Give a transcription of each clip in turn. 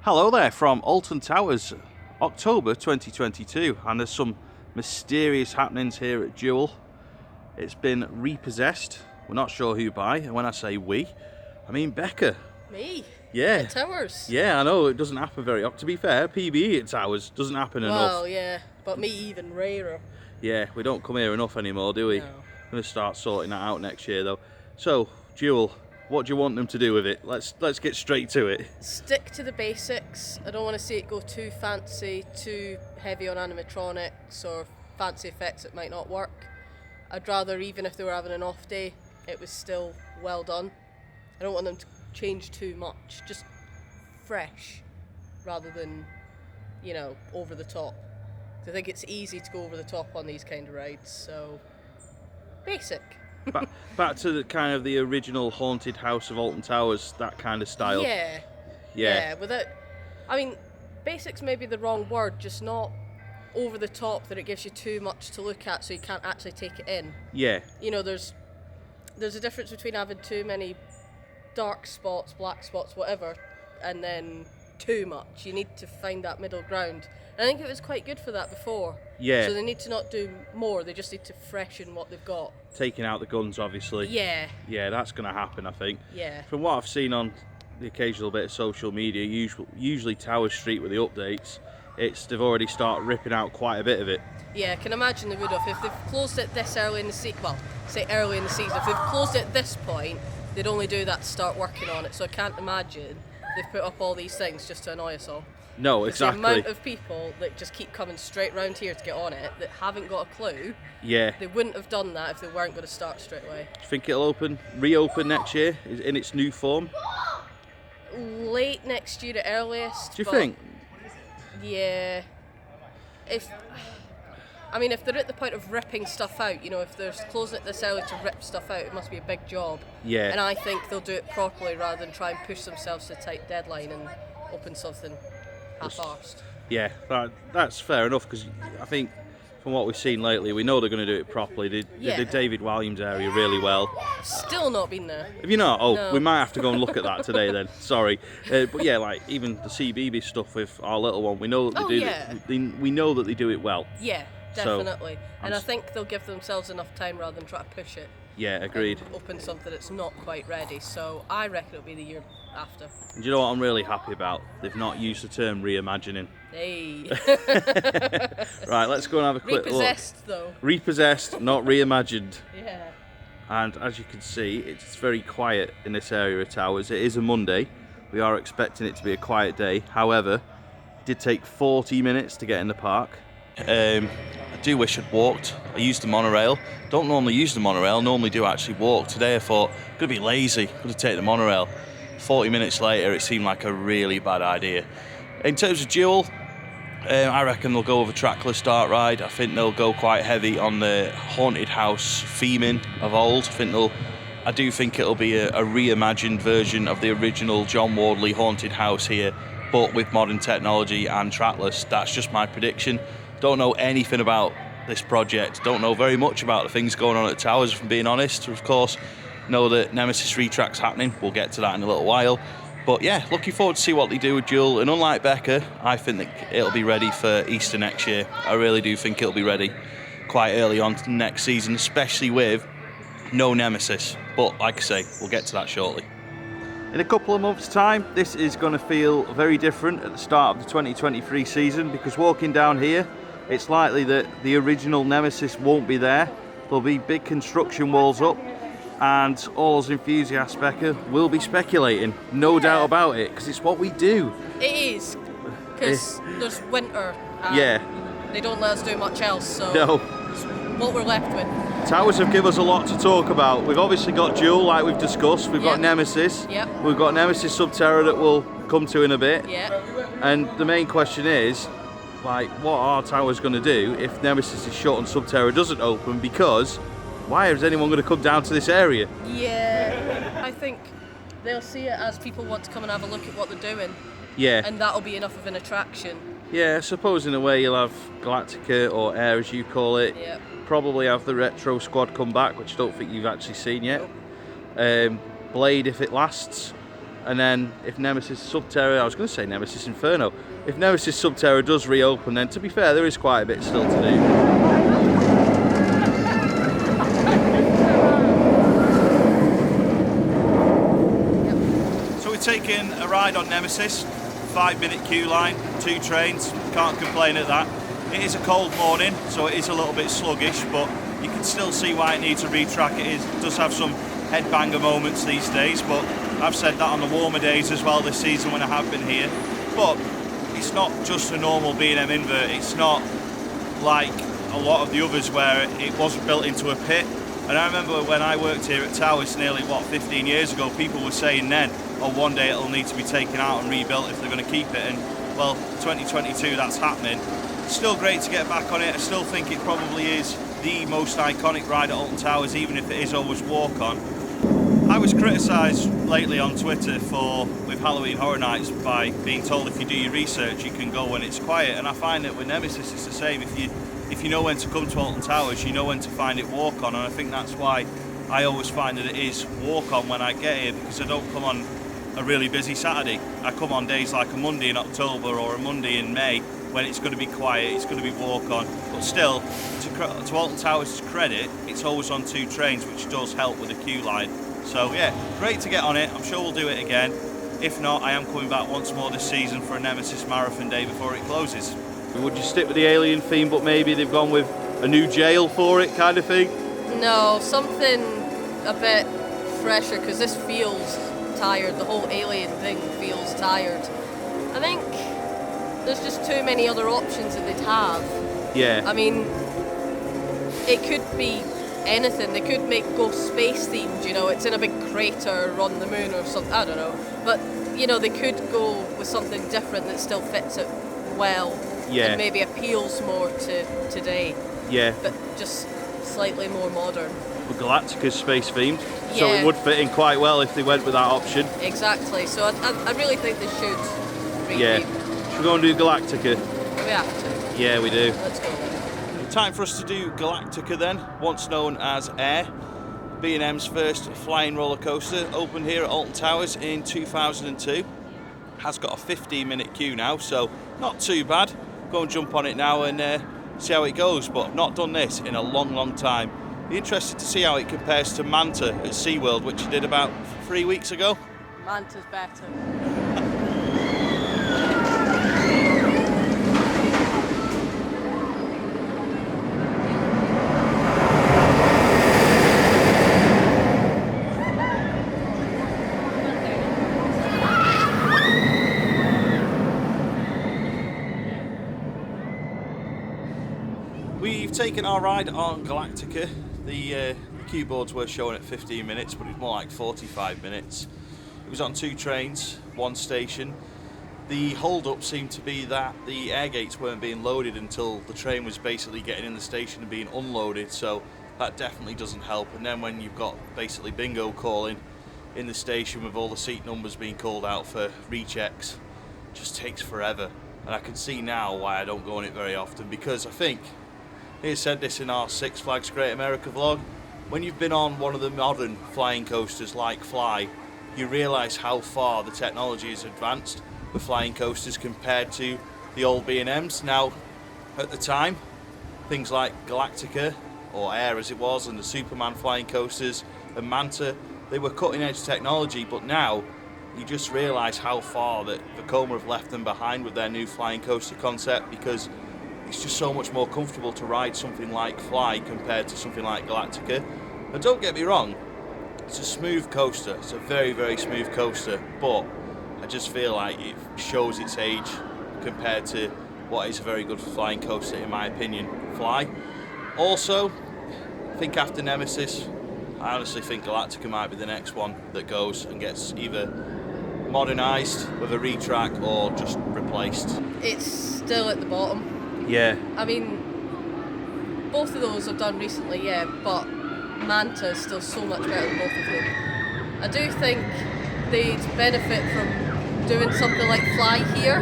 Hello there from Alton Towers, October 2022, and there's some mysterious happenings here at Duel. It's been repossessed. We're not sure who by, and when I say we, I mean Becca. Me? Yeah. At Towers? Yeah, I know, it doesn't happen very often. To be fair, PBE at Towers doesn't happen enough. Well, yeah, but me even rarer. Yeah, we don't come here enough anymore, do we? No. I'm going to start sorting that out next year, though. So, Duel, what do you want them to do with it? Let's get straight to it. Stick to the basics. I don't want to see it go too fancy, too heavy on animatronics or fancy effects that might not work. I'd rather, even if they were having an off day, it was still well done. I don't want them to change too much, just fresh, rather than, you know, over the top. I think it's easy to go over the top on these kind of rides, so basic. Back to the kind of the original haunted house of Alton Towers, that kind of style. Yeah. Without, I mean, basic's maybe the wrong word, just not over the top that it gives you too much to look at, so you can't actually take it in. Yeah. You know, there's a difference between having too many dark spots, black spots, whatever, and then too much. You need to find that middle ground. And I think it was quite good for that before. Yeah. So they need to not do more, they just need to freshen what they've got. Taking out the guns, obviously. Yeah. Yeah, that's going to happen, I think. Yeah. From what I've seen on the occasional bit of social media, usually Tower Street with the updates, they've already started ripping out quite a bit of it. Yeah, I can imagine they would have. If they've closed it this early in the season, well, say early in the season, if they've closed it at this point, they'd only do that to start working on it. So I can't imagine they've put up all these things just to annoy us all. No, exactly. The amount of people that just keep coming straight round here to get on it that haven't got a clue. Yeah. They wouldn't have done that if they weren't going to start straight away. Do you think it'll reopen next year in its new form? Late next year at earliest. Do you think? Yeah. If they're at the point of ripping stuff out, you know, if they're closing it this early to rip stuff out, it must be a big job. Yeah. And I think they'll do it properly rather than try and push themselves to a tight deadline and open something half-arsed. Yeah, that's fair enough, because I think from what we've seen lately, we know they're going to do it properly. They did David Williams area really well. Still not been there. Have you not? Oh, No. We might have to go and look at that today then. Sorry. But yeah, like even the CBB stuff with our little one, we know that we know that they do it well. Yeah, definitely. So, and I think they'll give themselves enough time rather than try to push it. Yeah, agreed. And open something that's not quite ready. So I reckon it'll be the year after. And do you know what I'm really happy about? They've not used the term reimagining. Hey. Right, let's go and have a quick Repossessed, look. though. Repossessed, not reimagined. Yeah. And as you can see, it's very quiet in this area of Towers. It is a Monday. We are expecting it to be a quiet day. However, it did take 40 minutes to get in the park. I do wish I'd walked. I used the monorail. Don't normally use the monorail, normally do actually walk. Today I thought, I'm going to be lazy, I'm going to take the monorail. 40 minutes later, it seemed like a really bad idea. In terms of Duel, I reckon they'll go with a trackless start ride. I think they'll go quite heavy on the haunted house theming of old. I do think it'll be a reimagined version of the original John Wardley haunted house here, but with modern technology and trackless. That's just my prediction. Don't know anything about this project. Don't know very much about the things going on at Towers, if I'm being honest. Of course, know that Nemesis retrack's happening. We'll get to that in a little while. But yeah, looking forward to see what they do with Duel. And unlike Becca, I think that it'll be ready for Easter next year. I really do think it'll be ready quite early on next season, especially with no Nemesis. But like I say, we'll get to that shortly. In a couple of months' time, this is going to feel very different at the start of the 2023 season, because walking down here, it's likely that the original Nemesis won't be there. There'll be big construction walls up, and all us enthusiasts, Becca, will be speculating. No doubt about it, because it's what we do. It is, because there's winter. Yeah. They don't let us do much else, so No. it's what we're left with. Towers have given us a lot to talk about. We've obviously got Duel, like we've discussed. We've got Nemesis. Yep. We've got Nemesis Sub-Terra that we'll come to in a bit. Yeah. And the main question is, like, what are Towers going to do if Nemesis is shut and Sub-Terra doesn't open? Because why is anyone going to come down to this area? Yeah, I think they'll see it as people want to come and have a look at what they're doing. Yeah. And that'll be enough of an attraction. Yeah, I suppose in a way you'll have Galactica, or Air as you call it. Yep. Probably have the Retro Squad come back, which I don't think you've actually seen yet. Nope. Blade if it lasts. And then if Nemesis Sub-Terra, I was going to say Nemesis Inferno, if Nemesis Sub-Terra does reopen, then to be fair, there is quite a bit still to do. So we're taking a ride on Nemesis, 5-minute queue line, 2 trains, can't complain at that. It is a cold morning, so it is a little bit sluggish, but you can still see why it needs a retrack. It does have some headbanger moments these days, but I've said that on the warmer days as well this season when I have been here. But it's not just a normal B&M invert. It's not like a lot of the others where it wasn't built into a pit. And I remember when I worked here at Towers nearly, 15 years ago, people were saying then, oh, one day it'll need to be taken out and rebuilt if they're going to keep it. And well, 2022, that's happening. Still great to get back on it. I still think it probably is the most iconic ride at Alton Towers, even if it is always walk-on. I was criticised lately on Twitter with Halloween Horror Nights by being told if you do your research you can go when it's quiet, and I find that with Nemesis it's the same. If you know when to come to Alton Towers, you know when to find it walk on, and I think that's why I always find that it is walk on when I get here, because I don't come on a really busy Saturday. I come on days like a Monday in October or a Monday in May when it's going to be quiet, it's going to be walk on, but still, to Alton Towers' credit, it's always on 2 trains, which does help with the queue line. So yeah, great to get on it. I'm sure we'll do it again. If not, I am coming back once more this season for a Nemesis Marathon day before it closes. Would you stick with the alien theme, but maybe they've gone with a new jail for it kind of thing? No, something a bit fresher, because this feels tired. The whole alien thing feels tired. I think there's just too many other options that they'd have. Yeah. I mean, it could be anything. They could make Ghost Space themed, you know, it's in a big crater on the moon or something, I don't know. But, you know, they could go with something different that still fits it well. Yeah. And maybe appeals more to today. Yeah. But just slightly more modern. Well, Galactica's space themed, Yeah. so it would fit in quite well if they went with that option. Exactly, so I really think they should retheme. Yeah. Should we go and do Galactica? We have to. Yeah, we do. Let's go. Time for us to do Galactica then, once known as Air. B&M's first flying roller coaster, opened here at Alton Towers in 2002. Has got a 15-minute queue now, so not too bad. Go and jump on it now and see how it goes, but I've not done this in a long time. Be interested to see how it compares to Manta at SeaWorld, which I did about 3 weeks ago. Manta's better. We've taken our ride on Galactica. The queue boards were showing at 15 minutes, but it was more like 45 minutes. It was on 2 trains, 1 station. The hold-up seemed to be that the air gates weren't being loaded until the train was basically getting in the station and being unloaded, so that definitely doesn't help. And then when you've got basically bingo calling in the station with all the seat numbers being called out for rechecks, it just takes forever. And I can see now why I don't go on it very often, because I think he said this in our Six Flags Great America vlog. When you've been on one of the modern flying coasters like Fly, you realise how far the technology has advanced with flying coasters compared to the old B&Ms. Now, at the time, things like Galactica, or Air as it was, and the Superman flying coasters, and Manta, they were cutting edge technology, but now you just realise how far that Vekoma have left them behind with their new flying coaster concept, because it's just so much more comfortable to ride something like Fly compared to something like Galactica. And don't get me wrong, it's a smooth coaster, it's a very smooth coaster, but I just feel like it shows its age compared to what is a very good flying coaster in my opinion, Fly. Also, I think after Nemesis, I honestly think Galactica might be the next one that goes and gets either modernised with a retrack or just replaced. It's still at the bottom. Yeah. I mean, both of those I've done recently, yeah, but Manta is still so much better than both of them. I do think they'd benefit from doing something like Fly here.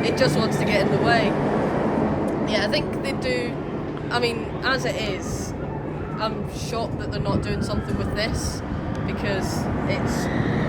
It just wants to get in the way. Yeah, I think they do. I mean, as it is, I'm shocked that they're not doing something with this, because it's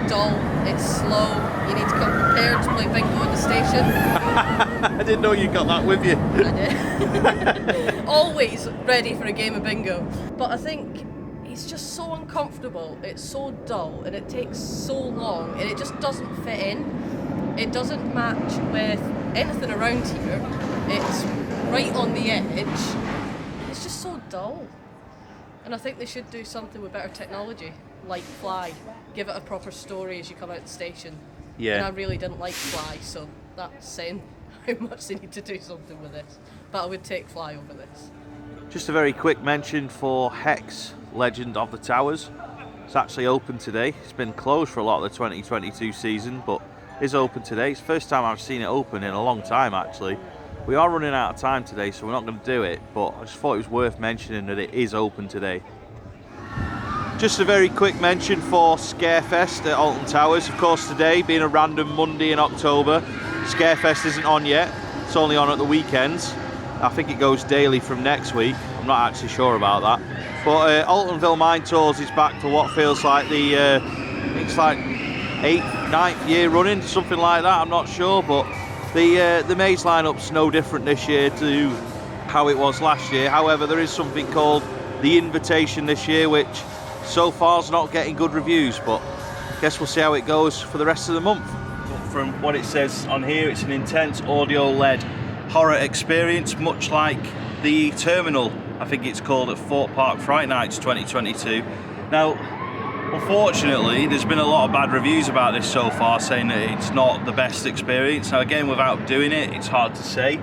dull, it's slow, you need to come prepared to play bingo in the station. I didn't know you got that with you. I did. Always ready for a game of bingo. But I think it's just so uncomfortable, it's so dull, and it takes so long, and it just doesn't fit in. It doesn't match with anything around here. It's right on the edge. It's just so dull. And I think they should do something with better technology, like Fly. Give it a proper story as you come out the station. Yeah. And I really didn't like Fly, so that's saying how much they need to do something with this. But I would take Fly over this. Just a very quick mention for Hex, Legend of the Towers. It's actually open today. It's been closed for a lot of the 2022 season, but is open today. It's the first time I've seen it open in a long time, actually. We are running out of time today, so we're not going to do it, but I just thought it was worth mentioning that it is open today. Just a very quick mention for Scarefest at Alton Towers. Of course, today, being a random Monday in October, Scarefest isn't on yet. It's only on at the weekends. I think it goes daily from next week. I'm not actually sure about that. But Altonville Mine Tours is back for what feels like the, I think it's like 8th, 9th year running, something like that, I'm not sure, but the maze lineup's no different this year to how it was last year. However, there is something called the Invitation this year, which so far is not getting good reviews, but I guess we'll see how it goes for the rest of the month. From what it says on here, it's an intense audio-led horror experience, much like the Terminal, I think it's called, at Fort Park Fright Nights 2022. Now, unfortunately, there's been a lot of bad reviews about this so far, saying that it's not the best experience. Now again, without doing it, it's hard to say.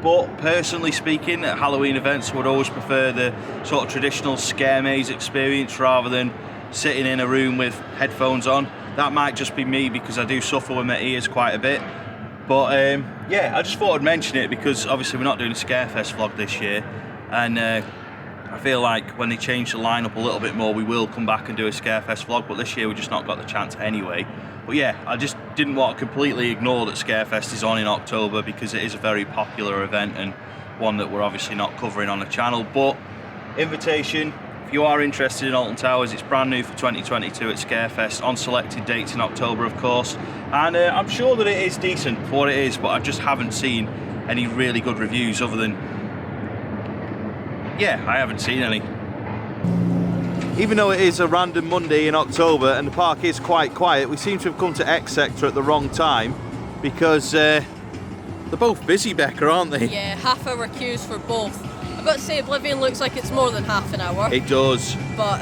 But personally speaking, at Halloween events, I would always prefer the sort of traditional scare maze experience rather than sitting in a room with headphones on. That might just be me, because I do suffer with my ears quite a bit. But yeah, I just thought I'd mention it because obviously we're not doing a Scarefest vlog this year. And I feel like when they change the lineup a little bit more, we will come back and do a Scarefest vlog, but this year we just not got the chance anyway. But yeah, I just didn't want to completely ignore that Scarefest is on in October, because it is a very popular event and one that we're obviously not covering on the channel. But Invitation, if you are interested in Alton Towers, it's brand new for 2022 at Scarefest, on selected dates in October, of course. And I'm sure that it is decent for what it is, but I just haven't seen any really good reviews other than, yeah, I haven't seen any. Even though it is a random Monday in October and the park is quite quiet, we seem to have come to X Sector at the wrong time, because they're both busy, Becca, aren't they? Yeah, half-hour queues for both. I've got to say, Oblivion looks like it's more than half an hour. It does. But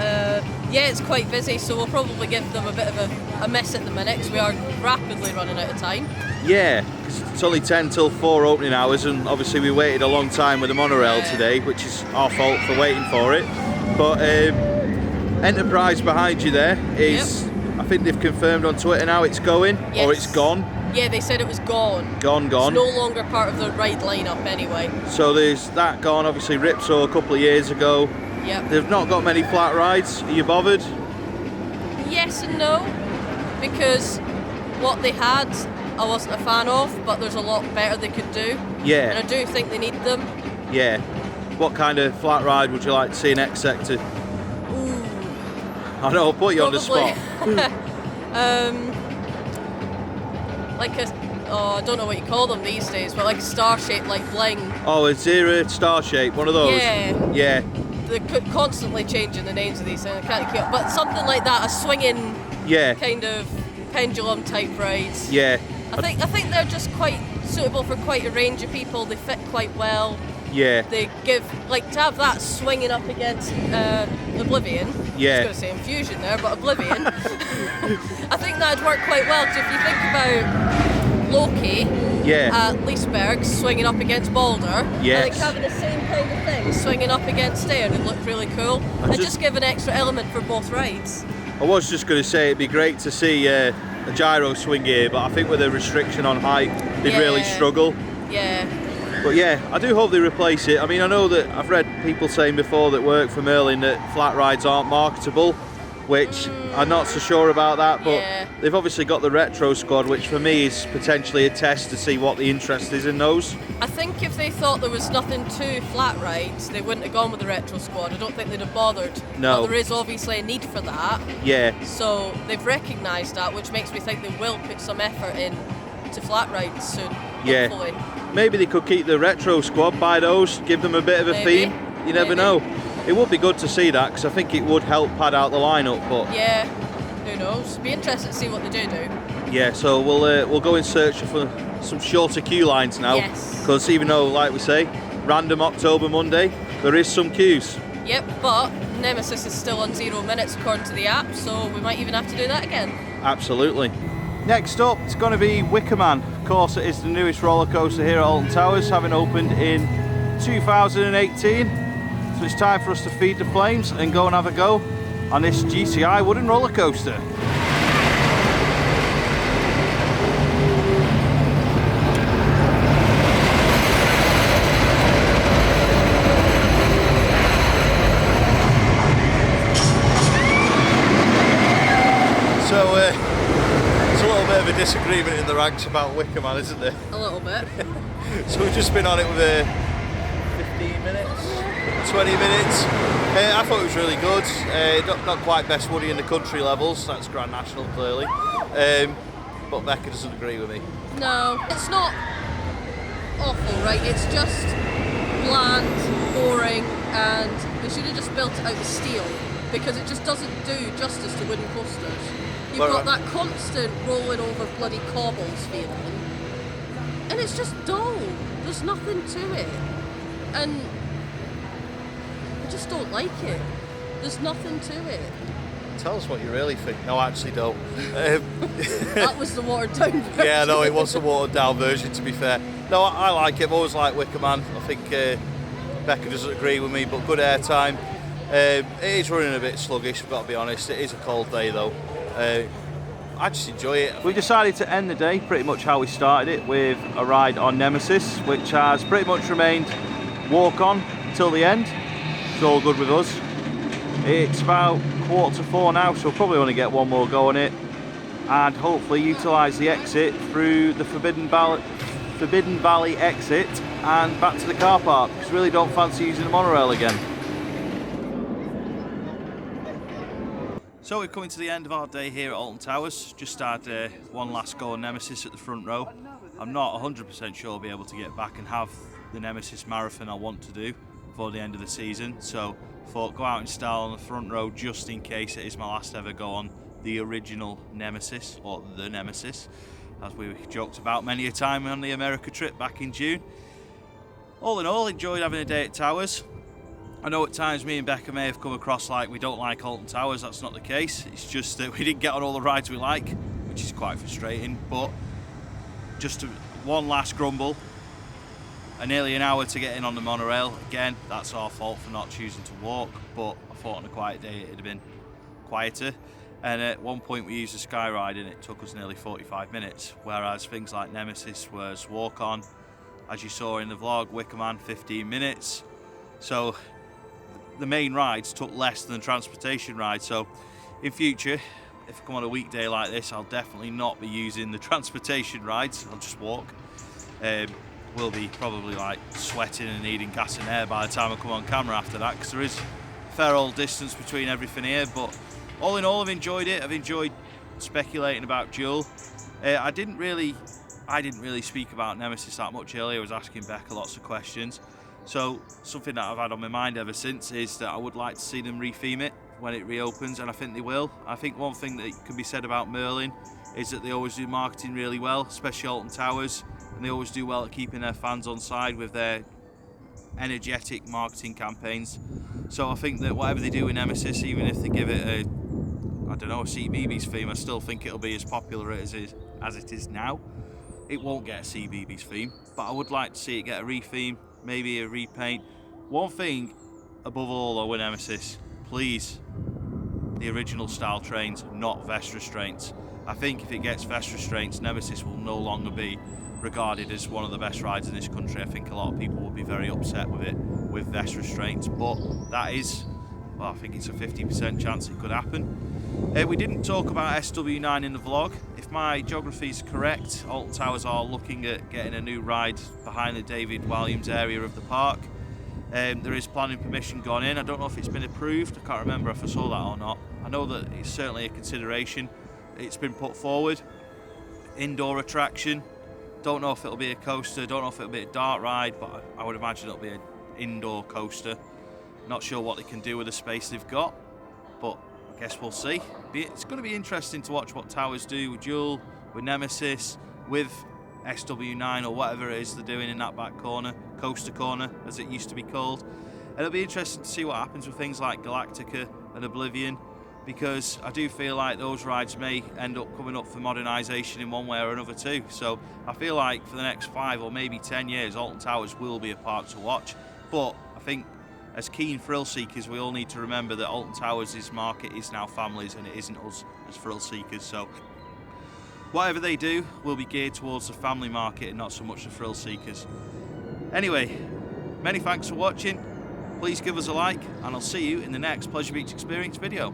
yeah, it's quite busy, so we'll probably give them a bit of a miss at the minute, because we are rapidly running out of time. Yeah, because it's only 10 till 4 opening hours, and obviously we waited a long time with the monorail today, which is our fault for waiting for it. But Enterprise behind you there is, I think they've confirmed on Twitter now it's going, or it's gone. Yeah, they said it was gone. Gone. It's no longer part of the ride lineup anyway. So there's that gone, obviously Ripsaw a couple of years ago. Yep. They've not got many flat rides. Are you bothered? Yes and no, because what they had I wasn't a fan of, but there's a lot better they could do. Yeah. And I do think they need them. Yeah. What kind of flat ride would you like to see in X Sector? Ooh. I know, I'll put you on the spot. Like I don't know what you call them these days, but like a star shape, like bling. Oh, a Zero star shape, one of those? Yeah. Yeah. They're constantly changing the names of these things, I can't keep up. But something like that, a swinging kind of pendulum type rides. Yeah. I think they're just quite suitable for quite a range of people. They fit quite well. Yeah. They give, like, to have that swinging up against Oblivion. Yeah. I was going to say Infusion there, but Oblivion. I think that'd work quite well, because if you think about Loki at Leesburg swinging up against Balder, yes. I think having the same kind of thing swinging up against Stair would look really cool. And just give an extra element for both rides. I was just going to say it'd be great to see a gyro swing here, but I think with a restriction on height, they'd really struggle. Yeah. But yeah, I do hope they replace it. I mean, I know that I've read people saying before that work for Merlin that flat rides aren't marketable, which I'm not so sure about that, but Yeah. they've obviously got the retro squad, which for me is potentially a test to see what the interest is in those. I think if they thought there was nothing to flat rides, they wouldn't have gone with the retro squad. I don't think they'd have bothered. No. But there is obviously a need for that. Yeah, So they've recognised that, which makes me think they will put some effort in to flat rides soon. Yeah. Hopefully. maybe they could keep the retro squad, buy those, give them a bit of a Maybe. theme. You never Maybe. know. It would be good to see that, because I think it would help pad out the lineup. But Yeah, who knows? Be interested to see what they do. yeah, so we'll go in search for some shorter queue lines now. Yes. Because even though, like we say, random October Monday, there is some queues. Yep, but Nemesis is still on 0 minutes according to the app, so we might even have to do that again. Absolutely. Next up, it's going to be Wicker Man. Of course, it is the newest roller coaster here at Alton Towers, having opened in 2018. So it's time for us to feed the flames and go and have a go on this GCI wooden roller coaster. So there's a little bit of a disagreement in the ranks about Wicker Man, isn't there? A little bit. So we've just been on it with 15 minutes, 20 minutes. I thought it was really good. Not quite best Woody in the country levels, that's Grand National clearly. But Becca doesn't agree with me. No, it's not awful, right? It's just bland, boring, and they should have just built it out of steel, because it just doesn't do justice to wooden coasters. You've Well, got that constant rolling over bloody cobbles feeling, and it's just dull. There's nothing to it, and I just don't like it. There's nothing to it. Tell us what you really think. No, I actually don't. That was the watered down version. Yeah, no, it was a watered down version, to be fair. No, I like it. I've always liked Wicker Man. I think Becca doesn't agree with me, but good airtime. It is running a bit sluggish, I've got to be honest. It is a cold day though. I just enjoy it. We decided to end the day pretty much how we started it, with a ride on Nemesis, which has pretty much remained walk on until the end. It's all good with us. It's about 3:45 now, so we'll probably want to get one more go on it and hopefully utilise the exit through the Forbidden Valley exit and back to the car park, because really don't fancy using the monorail again. So we're coming to the end of our day here at Alton Towers. Just had one last go on Nemesis at the front row. I'm not 100% sure I'll be able to get back and have the Nemesis marathon I want to do before the end of the season. So I thought go out in style on the front row just in case it is my last ever go on the original Nemesis, or the Nemesis, as we joked about many a time on the America trip back in June. All in all, enjoyed having a day at Towers. I know at times me and Becca may have come across like we don't like Alton Towers. That's not the case. It's just that we didn't get on all the rides we like, which is quite frustrating. But just one last grumble, nearly an hour to get in on the monorail. Again, that's our fault for not choosing to walk, but I thought on a quiet day it'd have been quieter. And at one point we used a sky ride and it took us nearly 45 minutes, whereas things like Nemesis was walk on, as you saw in the vlog, Wicker Man 15 minutes. So the main rides took less than the transportation ride. So in future, if I come on a weekday like this, I'll definitely not be using the transportation rides. I'll just walk. We'll be probably like sweating and needing gas and air by the time I come on camera after that, because there is a fair old distance between everything here. But all in all, I've enjoyed it. I've enjoyed speculating about Duel. I didn't really speak about Nemesis that much earlier. I was asking Becca lots of questions. So something that I've had on my mind ever since is that I would like to see them retheme it when it reopens, and I think they will. I think one thing that can be said about Merlin is that they always do marketing really well, especially Alton Towers, and they always do well at keeping their fans on side with their energetic marketing campaigns. So I think that whatever they do with Nemesis, even if they give it a CBeebies theme, I still think it'll be as popular as it is now. It won't get a CBeebies theme, but I would like to see it get a retheme, maybe a repaint. One thing above all though with Nemesis, please, the original style trains, not vest restraints. I think if it gets vest restraints, Nemesis will no longer be regarded as one of the best rides in this country. I think a lot of people would be very upset with it with vest restraints, but that is well, I think it's a 50% chance it could happen. We didn't talk about SW9 in the vlog. If my geography is correct, Alton Towers are looking at getting a new ride behind the David Williams area of the park. There is planning permission gone in. I don't know if it's been approved. I can't remember if I saw that or not. I know that it's certainly a consideration. It's been put forward. Indoor attraction. Don't know if it'll be a coaster. Don't know if it'll be a dart ride, but I would imagine it'll be an indoor coaster. Not sure what they can do with the space they've got, but I guess we'll see. It's going to be interesting to watch what Towers do with Duel, with Nemesis, with SW9 or whatever it is they're doing in that back corner, coaster corner as it used to be called. And it'll be interesting to see what happens with things like Galactica and Oblivion, because I do feel like those rides may end up coming up for modernisation in one way or another too. So I feel like for the next 5 or maybe 10 years, Alton Towers will be a park to watch. But I think as keen thrill seekers, we all need to remember that Alton Towers' market is now families and it isn't us as thrill seekers. So whatever they do will be geared towards the family market and not so much the thrill seekers. Anyway, many thanks for watching. Please give us a like and I'll see you in the next Pleasure Beach Experience video.